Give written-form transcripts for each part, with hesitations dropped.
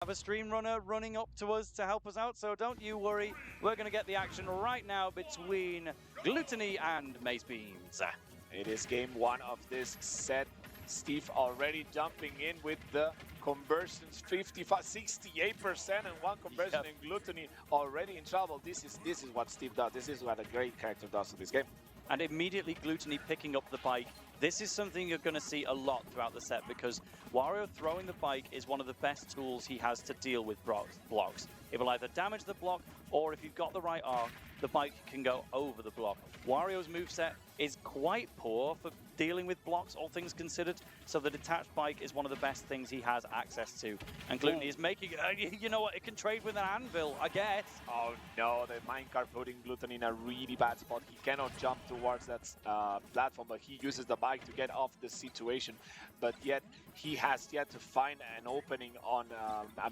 have a stream runner running up to us to help us out, so don't you worry. We're going to get the action right now between Gluttony and Mazebeans. It is game one of this set. Steve already jumping in with the conversions, 68% and one conversion, and Gluttony already in trouble. This is what Steve does. This is what a great character does in this game. And immediately Gluttony picking up the bike. This is something you're going to see a lot throughout the set because Wario throwing the bike is one of the best tools he has to deal with blocks. It will either damage the block, or if you've got the right arc, the bike can go over the block. Wario's moveset is quite poor for dealing with blocks, all things considered, so the detached bike is one of the best things he has access to. And Gluttony is making, you know what, it can trade with an anvil, I guess. Oh no, the minecart putting Gluttony in a really bad spot. He cannot jump towards that platform, but he uses the bike to get off the situation. But yet, he has yet to find an opening on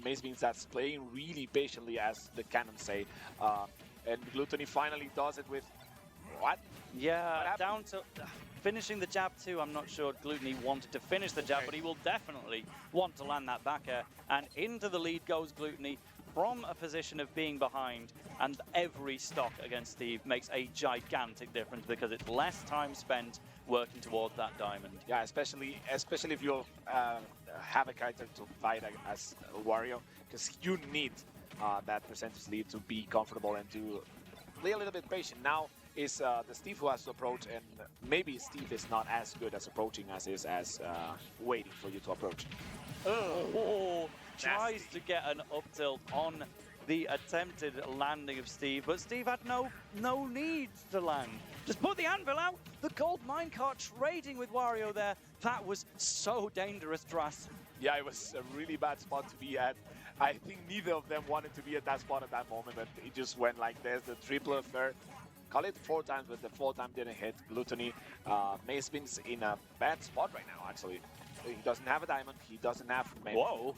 Mazebeans that's playing really patiently, as the canons say. And Gluttony finally does it with... What? Yeah, down to finishing the jab too. I'm not sure Gluttony wanted to finish the jab, but he will definitely want to land that back air. And into the lead goes Gluttony from a position of being behind. And every stock against Steve makes a gigantic difference because it's less time spent working towards that diamond. Yeah, especially if you have a character to fight as Wario, because you need that percentage lead to be comfortable and to play a little bit patient. Now is the Steve who has to approach, and maybe Steve is not as good as approaching as is as waiting for you to approach. Oh, tries to get an up tilt on the attempted landing of Steve, but Steve had no need to land. Just put the anvil out. The gold minecart trading with Wario there. That was so dangerous, Dras. Yeah, it was a really bad spot to be at. I think neither of them wanted to be at that spot at that moment, but it just went like this. The triple affair. Call it 4 times, but the 4th time didn't hit. Gluttony, Mazebeans in a bad spot right now, actually. He doesn't have a diamond. He doesn't have... Whoa.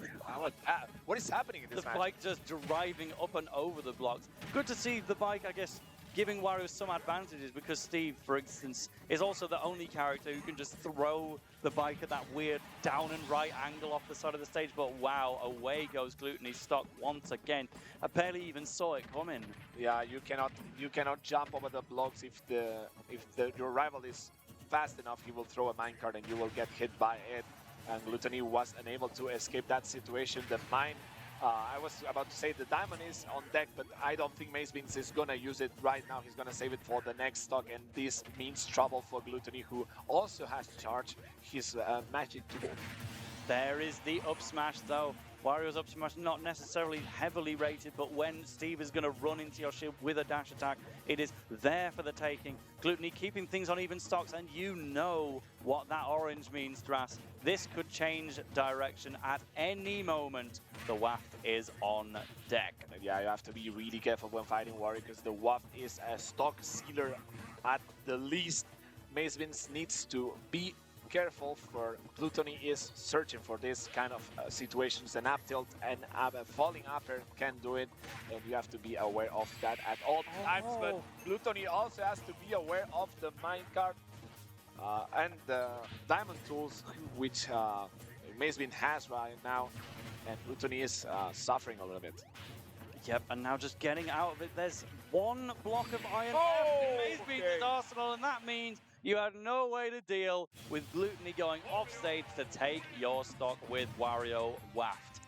What is happening in this match? The bike just driving up and over the blocks. Good to see the bike, I guess, giving Wario some advantages because Steve, for instance, is also the only character who can just throw the bike at that weird down and right angle off the side of the stage. But wow, away goes Gluttony's stock once again. I barely even saw it coming. Yeah, you cannot jump over the blocks if your rival is fast enough. He will throw a minecart and you will get hit by it. And Gluttony was unable to escape that situation. The mine. I was about to say the diamond is on deck, but I don't think Mazebeans is gonna use it right now. He's gonna save it for the next stock, and this means trouble for Gluttony, who also has to charge his magic tool. There is the up smash though. Wario's up smash not necessarily heavily rated, but when Steve is going to run into your shield with a dash attack, it is there for the taking. Gluttony keeping things on even stocks, and you know what that orange means, Dras. This could change direction at any moment. The waft is on deck. Yeah, you have to be really careful when fighting Wario, because the waft is a stock sealer at the least. Mazebeans needs to be careful, for Gluttony is searching for this kind of situations. An up tilt and a falling upper can do it, and you have to be aware of that at all times. But Gluttony also has to be aware of the minecart and the diamond tools, which Mazebeans has right now, and Gluttony is suffering a little bit. Yep, and now just getting out of it. There's one block of iron left in Mazebeans' arsenal, and that means you had no way to deal with Gluttony going off stage to take your stock with Wario Waft.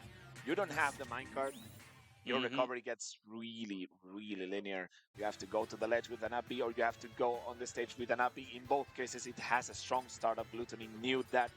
You don't have the minecart. Your recovery gets really, really linear. You have to go to the ledge with an up B, or you have to go on the stage with an up B. In both cases, it has a strong startup. Gluttony knew that,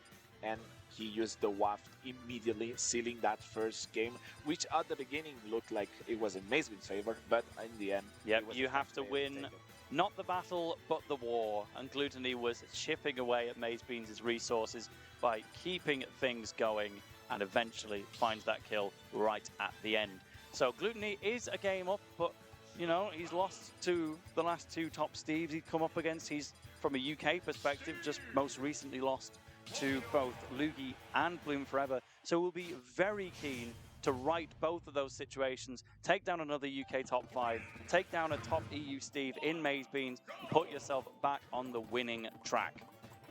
and he used the waft immediately, sealing that first game, which at the beginning looked like it was in Mazebeans' favor, but in the end... Yep, you have to win not the battle, but the war, and Gluttony was chipping away at Mazebeans' resources by keeping things going, and eventually finds that kill right at the end. So Gluttony is a game up, but, you know, he's lost to the last 2 top Steves he'd come up against. He's, from a UK perspective, just most recently lost to both Luigi and Bloom Forever. So we'll be very keen to right both of those situations, take down another UK top 5, take down a top EU Steve in Mazebeans, and put yourself back on the winning track.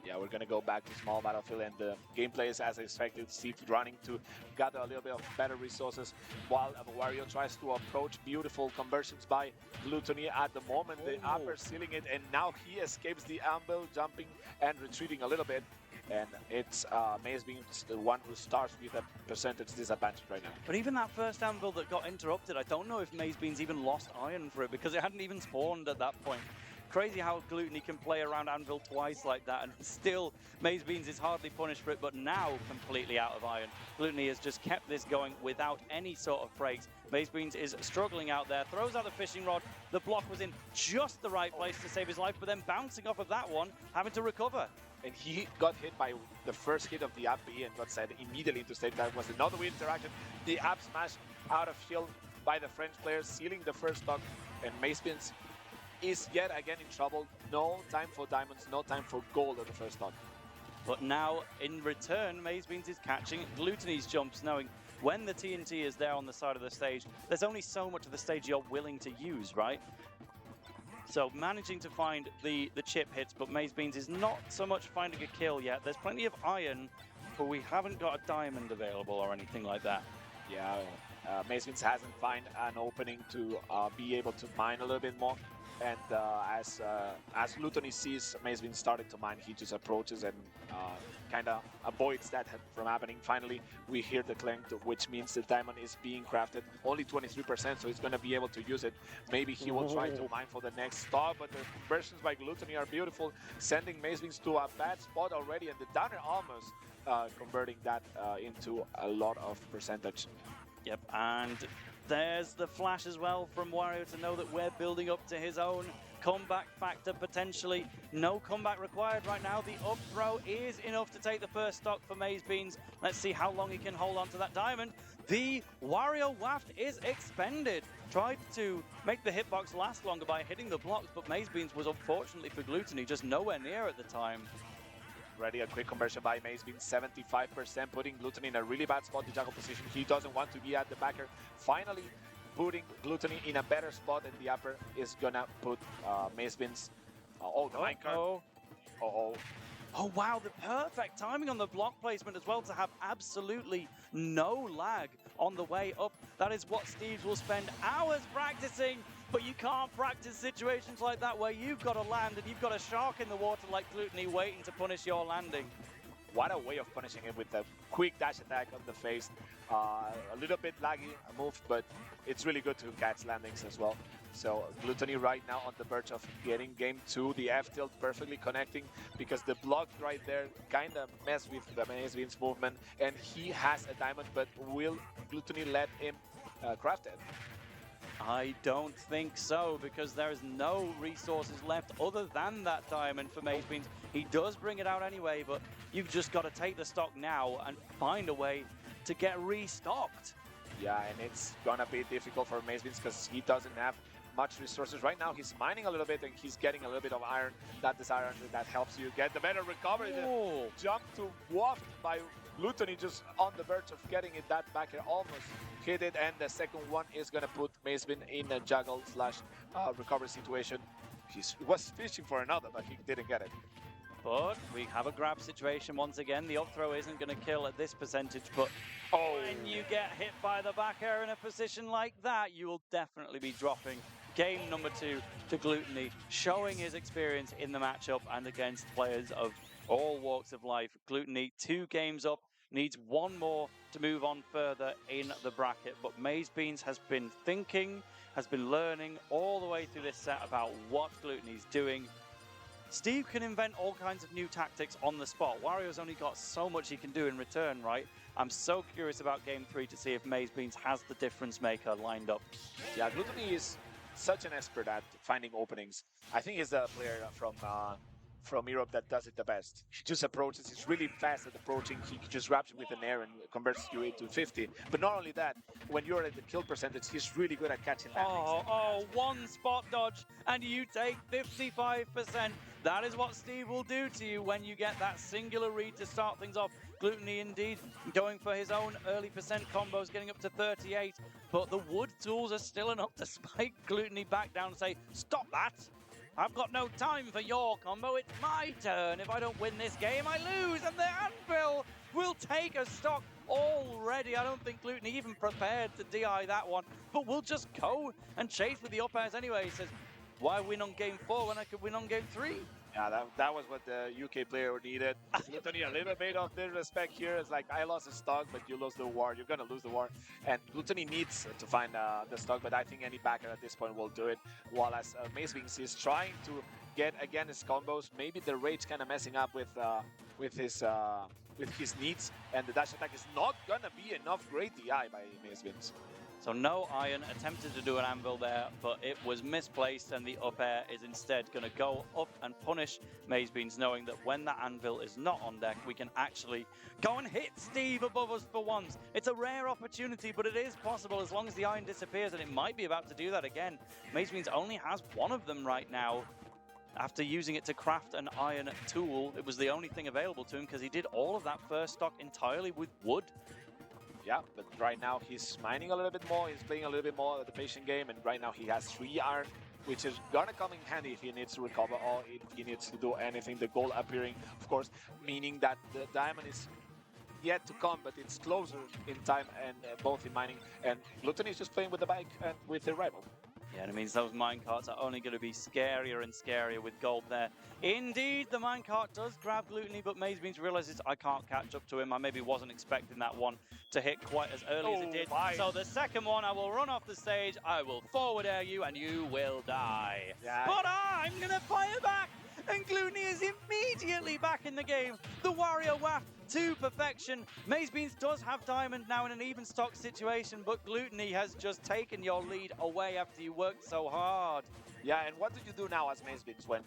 Yeah, we're gonna go back to small battlefield, and the gameplay is as expected. Steve running to gather a little bit of better resources, while Wario tries to approach. Beautiful conversions by Gluttony at the moment. The upper sealing it, and now he escapes the anvil, jumping and retreating a little bit. And it's Mazebeans, the one who starts with a percentage disadvantage right now. But even that first anvil that got interrupted, I don't know if Mazebeans even lost iron for it because it hadn't even spawned at that point. Crazy how Gluttony can play around anvil twice like that, and still Mazebeans is hardly punished for it, but now completely out of iron. Gluttony has just kept this going without any sort of breaks. Mazebeans is struggling out there, throws out the fishing rod. The block was in just the right place to save his life, but then bouncing off of that one, having to recover. And he got hit by the first hit of the up B and got sent immediately into stage. That was another weird interaction. The up smash out of shield by the French player, sealing the first stock, and Mazebeans is yet again in trouble. No time for diamonds, no time for gold at the first stock. But now, in return, Mazebeans is catching Gluttony's jumps, knowing when the TNT is there on the side of the stage, there's only so much of the stage you're willing to use, right? So managing to find the chip hits, but Mazebeans is not so much finding a kill yet. There's plenty of iron, but we haven't got a diamond available or anything like that. Yeah, Mazebeans hasn't found an opening to be able to mine a little bit more. And as Gluttony sees Mazebeans starting to mine, he just approaches and kind of avoids that from happening. Finally, we hear the clank, which means the diamond is being crafted. Only 23%, so he's going to be able to use it. Maybe he will try to mine for the next star, but the conversions by Gluttony are beautiful, sending Mazebeans to a bad spot already, and the downer almost converting that into a lot of percentage. Yep, and there's the flash as well from Wario to know that we're building up to his own comeback factor potentially. No comeback required right now. The up throw is enough to take the first stock for Mazebeans. Let's see how long he can hold on to that diamond. The Wario waft is expended. Tried to make the hitbox last longer by hitting the blocks, but Mazebeans was unfortunately for Gluttony just nowhere near at the time. Ready, a quick conversion by Mazebeans, 75%, putting Gluttony in a really bad spot, the juggle position. He doesn't want to be at the backer. Finally, putting Gluttony in a better spot, and the upper is gonna put Mazebeans. Oh, the minecart. Oh wow, the perfect timing on the block placement as well to have absolutely no lag on the way up. That is what Steve will spend hours practicing, but you can't practice situations like that where you've got to land and you've got a shark in the water like Gluttony waiting to punish your landing. What a way of punishing him with a quick dash attack on the face. A little bit laggy move, but it's really good to catch landings as well. So Gluttony right now on the verge of getting game 2. The F tilt perfectly connecting because the block right there kind of messed with the Mazebeans movement, and he has a diamond, but will Gluttony let him craft it? I don't think so, because there is no resources left other than that diamond for Mazebeans. He does bring it out anyway, but you've just got to take the stock now and find a way to get restocked. Yeah, and it's gonna be difficult for Mazebeans because he doesn't have much resources. Right now he's mining a little bit and he's getting a little bit of iron. That is iron that helps you get the better recovery. The jump to waft by Gluttony just on the verge of getting it that backer, almost hit it, and the second one is gonna put Mazebeans in a juggle slash recovery situation. He was fishing for another, but he didn't get it. But we have a grab situation once again. The up throw isn't going to kill at this percentage, but when you get hit by the back air in a position like that, you will definitely be dropping. Game number 2 to Gluttony, showing his experience in the matchup and against players of all walks of life. Gluttony 2 games up, needs 1 more to move on further in the bracket. But Mazebeans has been thinking, has been learning all the way through this set about what Gluttony's doing. Steve can invent all kinds of new tactics on the spot. Wario's only got so much he can do in return, right? I'm so curious about Game 3 to see if Mazebeans has the difference maker lined up. Yeah, Gluttony is such an expert at finding openings. I think he's the player from Europe that does it the best. He just approaches, he's really fast at approaching, he just grabs you with an air and converts you into 50. But not only that, when you're at the kill percentage, he's really good at catching landings. One spot dodge and you take 55%. That is what Steve will do to you when you get that singular read to start things off. Gluttony indeed going for his own early percent combos, getting up to 38, but the wood tools are still enough to spike Gluttony back down and say, stop that! I've got no time for your combo. It's my turn. If I don't win this game, I lose. And the Anvil will take a stock already. I don't think Gluttony even prepared to DI that one. But we'll just go and chase with the up airs anyway. He says, why win on game 4 when I could win on game 3? Yeah, that was what the UK player needed. Gluttony a little bit of disrespect here. It's like, I lost a stock, but you lost the war. You're going to lose the war. And Gluttony needs to find the stock, but I think any backer at this point will do it. While as Mazebeans is trying to get, again, his combos. Maybe the rage kind of messing up with his needs. And the dash attack is not going to be enough great DI by Mazebeans. So no Iron attempted to do an Anvil there, but it was misplaced, and the up air is instead going to go up and punish Mazebeans, knowing that when that Anvil is not on deck, we can actually go and hit Steve above us for once. It's a rare opportunity, but it is possible as long as the Iron disappears, and it might be about to do that again. Mazebeans only has one of them right now. After using it to craft an iron tool, it was the only thing available to him because he did all of that first stock entirely with wood. Yeah, but right now he's mining a little bit more, he's playing a little bit more of the patient game, and right now he has 3 iron, which is gonna come in handy if he needs to recover or if he needs to do anything. The gold appearing, of course, meaning that the diamond is yet to come, but it's closer in time, and both in mining. And Gluttony is just playing with the bike and with the rival. Yeah, and it means those minecarts are only going to be scarier and scarier with gold there. Indeed, the minecart does grab Gluttony, but Mazebeans realizes I can't catch up to him. I maybe wasn't expecting that one to hit quite as early as it did. My. So the second one, I will run off the stage, I will forward air you, and you will die. Yeah. But I'm going to fire back, and Gluttony is immediately back in the game. The Wario waft to perfection. Mazebeans does have diamond now in an even stock situation, but Gluttony has just taken your lead away after you worked so hard. Yeah, and what do you do now as Mazebeans when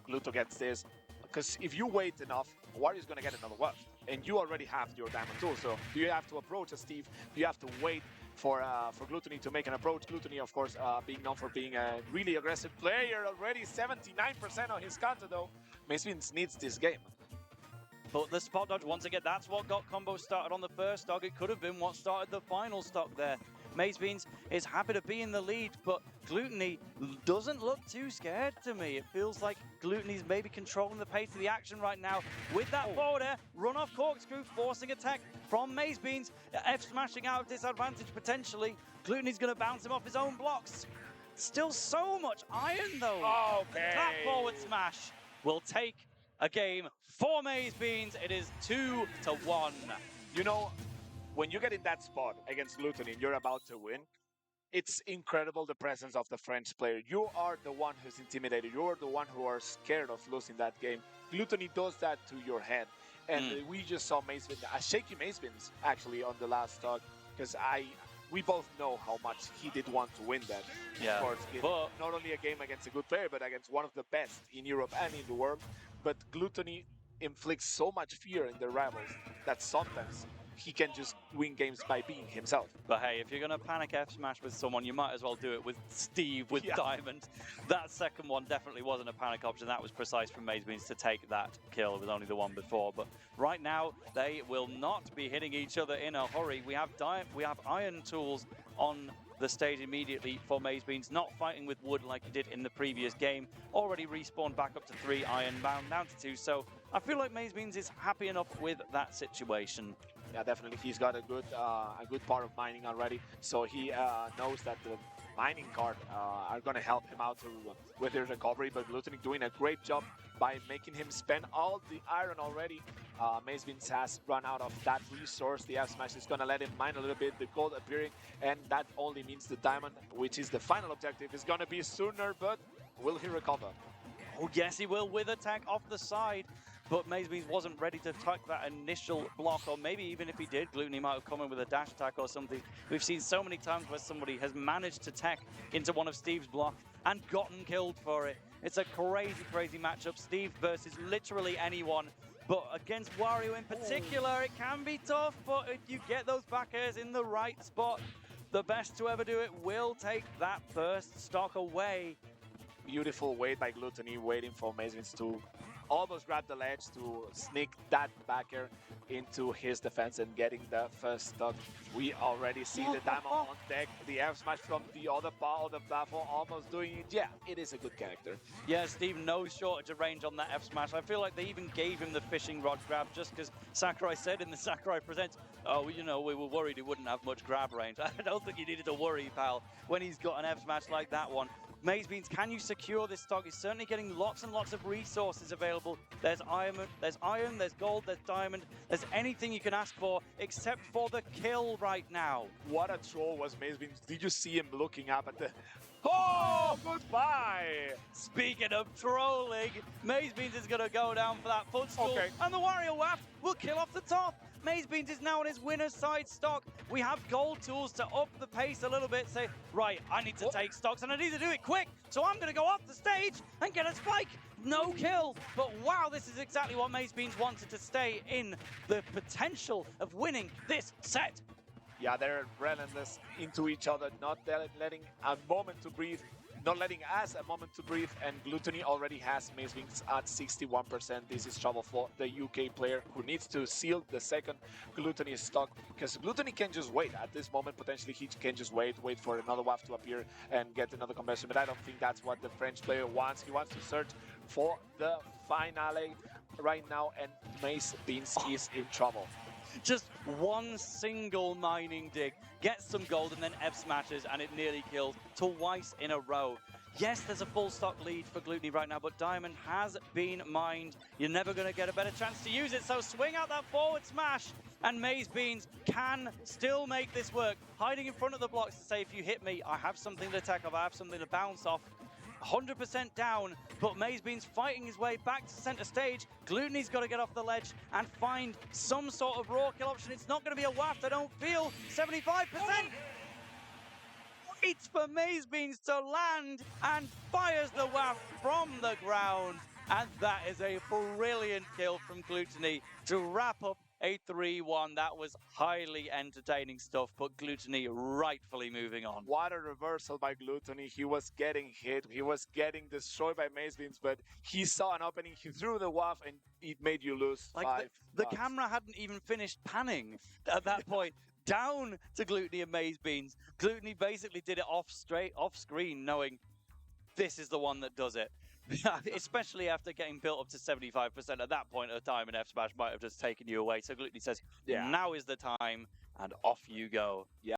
Gluto gets this? Because if you wait enough, Wario's going to get another waft, and you already have your diamond tool. So do you have to approach a Steve? Do you have to wait for Gluttony to make an approach? Gluttony, of course, being known for being a really aggressive player already. 79% on his counter, though. Mazebeans needs this game. But the spot dodge, once again, that's what got combos started on the first stock. It could have been what started the final stock there. Mazebeans is happy to be in the lead, but Gluttony doesn't look too scared to me. It feels like Gluttony's maybe controlling the pace of the action right now. With that forward air, run off corkscrew, forcing attack from Mazebeans. F smashing out of disadvantage potentially. Gluttony's going to bounce him off his own blocks. Still so much iron though. Okay. That forward smash will take a game for Mazebeans. It is 2-1. You know, when you get in that spot against Gluttony and you're about to win, it's incredible the presence of the French player. You are the one who's intimidated. You're the one who are scared of losing that game. Gluttony does that to your head. And we just saw Mazebeans, a shaky Mazebeans actually on the last talk, because we both know how much he did want to win that. Yeah. Of course, but not only a game against a good player, but against one of the best in Europe and in the world. But Gluttony inflicts so much fear in the rivals that sometimes he can just win games by being himself. But hey, if you're going to panic F smash with someone, you might as well do it with Steve with Diamond. That second one definitely wasn't a panic option. That was precise from Mazebeans to take that kill. It was only the one before. But right now, they will not be hitting each other in a hurry. We have iron tools on the stage immediately for Mazebeans, not fighting with wood like he did in the previous game. Already respawned back up to 3 iron, bound down to 2. So I feel like Mazebeans is happy enough with that situation. Yeah, definitely. He's got a good part of mining already, so he knows that the mining card are going to help him out with his recovery. But Gluttony doing a great job by making him spend all the iron already. Mazebeans has run out of that resource. The F smash is going to let him mine a little bit. The gold appearing, and that only means the diamond, which is the final objective, is going to be sooner. But will he recover? Oh yes, he will, with attack off the side. But Mazebeans wasn't ready to attack that initial block, or maybe even if he did, Gluttony might have come in with a dash attack or something. We've seen so many times where somebody has managed to tech into one of Steve's blocks and gotten killed for it. It's a crazy, crazy matchup. Steve versus literally anyone. But against Wario in particular, it can be tough. But if you get those back airs in the right spot, the best to ever do it will take that first stock away. Beautiful wait by Gluttony, waiting for Mazebeans to almost grabbed the ledge to sneak that backer into his defense and getting the first stock. We already see the diamond on deck, the F smash from the other part of the platform almost doing it. Yeah, it is a good character. Yeah, Steve, no shortage of range on that F smash. I feel like they even gave him the fishing rod grab just because Sakurai said in the Sakurai Presents, oh, you know, we were worried he wouldn't have much grab range. I don't think you needed to worry, pal, when he's got an F smash like that one. Mazebeans, can you secure this stock? He's certainly getting lots and lots of resources available. There's iron, there's gold, there's diamond. There's anything you can ask for except for the kill right now. What a troll was Mazebeans. Did you see him looking up at the... Oh, goodbye! Speaking of trolling, Mazebeans is going to go down for that footstool. Okay. And the Wario Waft will kill off the top. Mazebeans is now on his winner's side stock. We have gold tools to up the pace a little bit. Say, right, I need to take stocks and I need to do it quick. So I'm going to go off the stage and get a spike. No kill. But wow, this is exactly what Mazebeans wanted to stay in the potential of winning this set. Yeah, they're relentless into each other, not letting a moment to breathe, not letting us a moment to breathe, and Gluttony already has Mazebeans at 61%. This is trouble for the UK player who needs to seal the second Gluttony stock, because Gluttony can just wait. At this moment, potentially he can just wait for another waft to appear and get another conversion, but I don't think that's what the French player wants. He wants to search for the finale right now, and Mazebeans is in trouble. Just one single mining dig, gets some gold and then F smashes, and it nearly kills twice in a row. Yes, there's a full stock lead for Gluttony right now, but diamond has been mined. You're never going to get a better chance to use it, so swing out that forward smash, and Mazebeans can still make this work. Hiding in front of the blocks to say, if you hit me, I have something to attack off, I have something to bounce off. 100% down, but Mazebeans fighting his way back to center stage. Gluttony's got to get off the ledge and find some sort of raw kill option. It's not going to be a waft, I don't feel. 75%. Waits for Mazebeans to land and fires the waft from the ground. And that is a brilliant kill from Gluttony to wrap up a 3-1. That was highly entertaining stuff, but Gluttony rightfully moving on. What a reversal by Gluttony. He was getting hit, he was getting destroyed by Mazebeans, but he saw an opening, he threw the waft, and it made you lose like the camera hadn't even finished panning at that point. Down to Gluttony and Mazebeans. Gluttony basically did it off screen, knowing this is the one that does it. Especially after getting built up to 75%. At that point of time, an F smash might have just taken you away. So Gluttony says, now is the time, and off you go. Yeah.